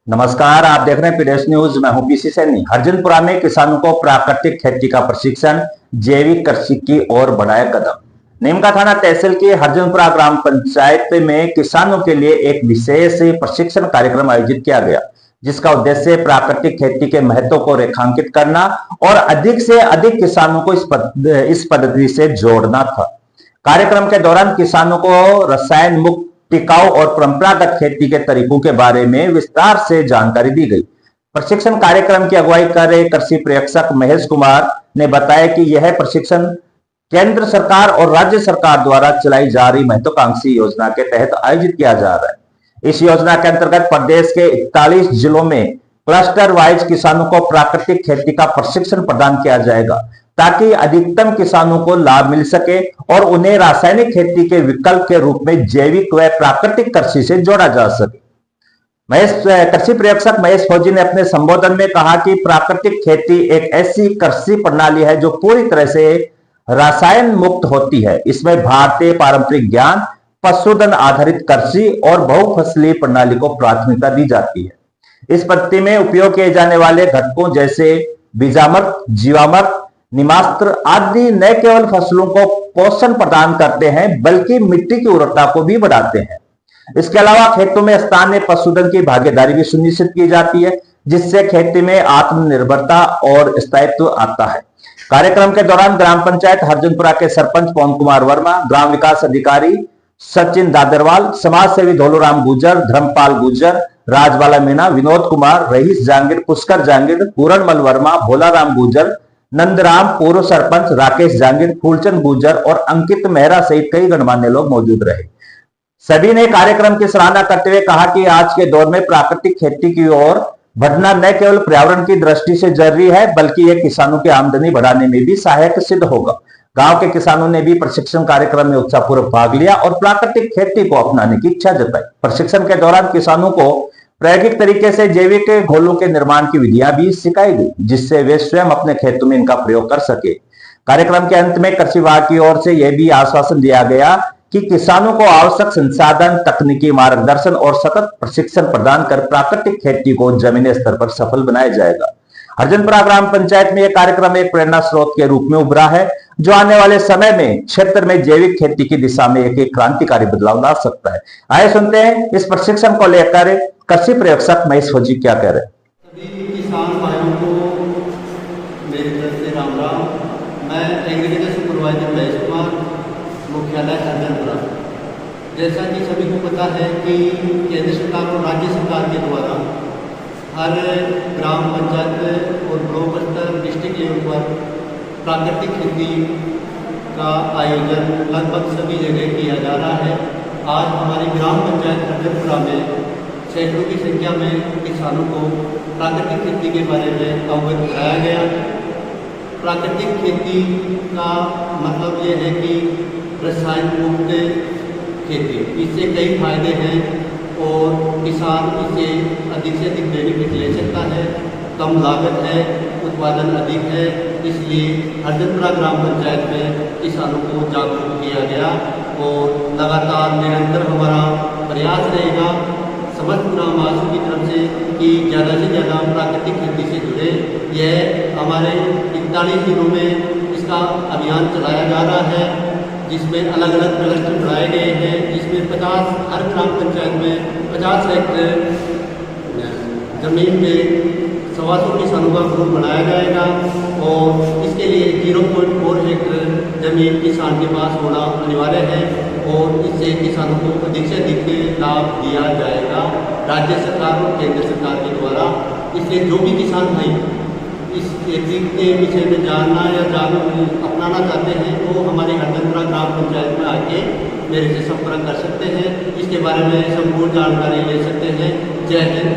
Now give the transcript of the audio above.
नमस्कार, आप देख रहे हैं पीडीएस न्यूज। मैं हूं पीसी सैनी। हरजनपुरा में किसानों को प्राकृतिक खेती का प्रशिक्षण, जैविक कृषि की ओर बढ़ाए कदम। नीमका थाना तहसील की हरजनपुरा ग्राम पंचायत में किसानों के लिए एक विशेष प्रशिक्षण कार्यक्रम आयोजित किया गया, जिसका उद्देश्य प्राकृतिक खेती के महत्व को रेखांकित करना और अधिक से अधिक किसानों को इस पद्धति से जोड़ना था। कार्यक्रम के दौरान किसानों को रसायन मुक्त, टिकाऊ और परंपरागत खेती के तरीकों के बारे में विस्तार से जानकारी दी गई। प्रशिक्षण कार्यक्रम की अगुवाई कर रहे कृषि पर्यवेक्षक महेश कुमार ने बताया कि यह प्रशिक्षण केंद्र सरकार और राज्य सरकार द्वारा चलाई जा रही महत्वाकांक्षी योजना के तहत आयोजित किया जा रहा है। इस योजना के अंतर्गत प्रदेश के 41 जिलों में क्लस्टर वाइज किसानों को प्राकृतिक खेती का प्रशिक्षण प्रदान किया जाएगा, ताकि अधिकतम किसानों को लाभ मिल सके और उन्हें रासायनिक खेती के विकल्प के रूप में जैविक व प्राकृतिक कृषि से जोड़ा जा सके। कृषि पर्यवेक्षक महेश फौजी ने अपने संबोधन में कहा कि प्राकृतिक खेती एक ऐसी कृषि प्रणाली है जो पूरी तरह से रसायन मुक्त होती है। इसमें भारतीय पारंपरिक ज्ञान, पशुधन आधारित कृषि और बहुफसलीय प्रणाली को प्राथमिकता दी जाती है। इस पद्धति में उपयोग किए जाने वाले घटकों जैसे बीजामृत, जीवामृत, निमास्त्र आदि न केवल फसलों को पोषण प्रदान करते हैं, बल्कि मिट्टी की उर्वरता को भी बढ़ाते हैं। इसके अलावा खेतों में स्थानीय पशुधन की भागीदारी भी सुनिश्चित की जाती है, जिससे खेती में आत्मनिर्भरता और स्थायित्व आता है। कार्यक्रम के दौरान ग्राम पंचायत हरजनपुरा के सरपंच पवन कुमार वर्मा, ग्राम विकास अधिकारी सचिन दादरवाल, समाज सेवी धोलूराम गुजर, धर्मपाल गुजर, राजबाला मीणा, विनोद कुमार, रईस जांगीर, पुष्कर जांगीर, पूरणमल वर्मा, भोलाराम गुजर, नंदराम, पूर्व सरपंच राकेश जांगीर, फूलचंद गुजर और अंकित मेहरा सहित कई गणमान्य लोग मौजूद रहे। सभी ने कार्यक्रम की सराहना करते हुए कहा कि आज के दौर में प्राकृतिक खेती की ओर बढ़ना न केवल पर्यावरण की दृष्टि से जरूरी है, बल्कि यह किसानों की आमदनी बढ़ाने में भी सहायक सिद्ध होगा। गांव के किसानों ने भी प्रशिक्षण कार्यक्रम में उत्साहपूर्वक भाग लिया और प्राकृतिक खेती को अपनाने की इच्छा जताई। प्रशिक्षण के दौरान किसानों को प्रायोगिक तरीके से जैविक घोलों के निर्माण की विधियां भी सिखाई गई, जिससे वे स्वयं अपने खेतों में इनका प्रयोग कर सके। कार्यक्रम के अंत में कृषि विभाग की ओर से यह भी आश्वासन दिया गया कि किसानों को आवश्यक संसाधन, तकनीकी मार्गदर्शन और सतत प्रशिक्षण प्रदान कर प्राकृतिक खेती को जमीनी स्तर पर सफल बनाया जाएगा। हरजनपुरा ग्राम पंचायत में यह कार्यक्रम एक प्रेरणा स्रोत के रूप में उभरा है, जो आने वाले समय में क्षेत्र में जैविक खेती की दिशा में एक क्रांतिकारी बदलाव ला सकता है। आइए सुनते हैं इस प्रशिक्षण को लेकर कृषि पर्यवेक्षक महेश फौजी क्या कह रहे हैं। सभी किसान भाइयों को मेरी तरफ से राम राम। मैं एग्रीकल्चर सुपरवाइजर महेश कुमार, मुख्यालय हरजनपुरा। जैसा कि सभी को पता है कि केंद्र सरकार और राज्य सरकार के द्वारा हर ग्राम पंचायत और ब्लॉक स्तर, डिस्ट्रिक्ट लेवल पर प्राकृतिक खेती का आयोजन लगभग सभी जगह किया जा रहा है। आज हमारी ग्राम पंचायत हरजनपुरा में सैकड़ों की संख्या में किसानों को प्राकृतिक खेती के बारे में अवगत कराया गया। प्राकृतिक खेती का मतलब ये है कि रसायन मुक्त खेती, इससे कई फायदे हैं और किसान इससे अधिक बेनिफिट ले सकता है। कम लागत है, उत्पादन अधिक है, इसलिए हरजनपुरा ग्राम पंचायत में किसानों को जागरूक किया गया और लगातार निरंतर हमारा प्रयास रहेगा समस्त ग्रामवासियों की तरफ से कि ज़्यादा से ज़्यादा प्राकृतिक खेती से जुड़े। यह हमारे 41 जिलों में इसका अभियान चलाया जा रहा है, जिसमें अलग अलग क्लस्टर बनाए गए हैं, जिसमें 50 हर ग्राम पंचायत में 50 हेक्टेयर ज़मीन में 125 किसानों का ग्रुप बनाया जाएगा और इसके लिए 0.4 हेक्टेयर ज़मीन किसान के पास होना अनिवार्य है और इससे किसानों को अधिक से अधिक लाभ दिया जाएगा राज्य सरकार और केंद्र सरकार के द्वारा। इसलिए जो भी किसान भाई इस खेती के विषय में जानना या अपनाना चाहते हैं तो हमारे हरजनपुरा ग्राम पंचायत में आके मेरे से संपर्क कर सकते हैं। इसके बारे में संपूर्ण जानकारी ले सकते हैं। जय हिंद।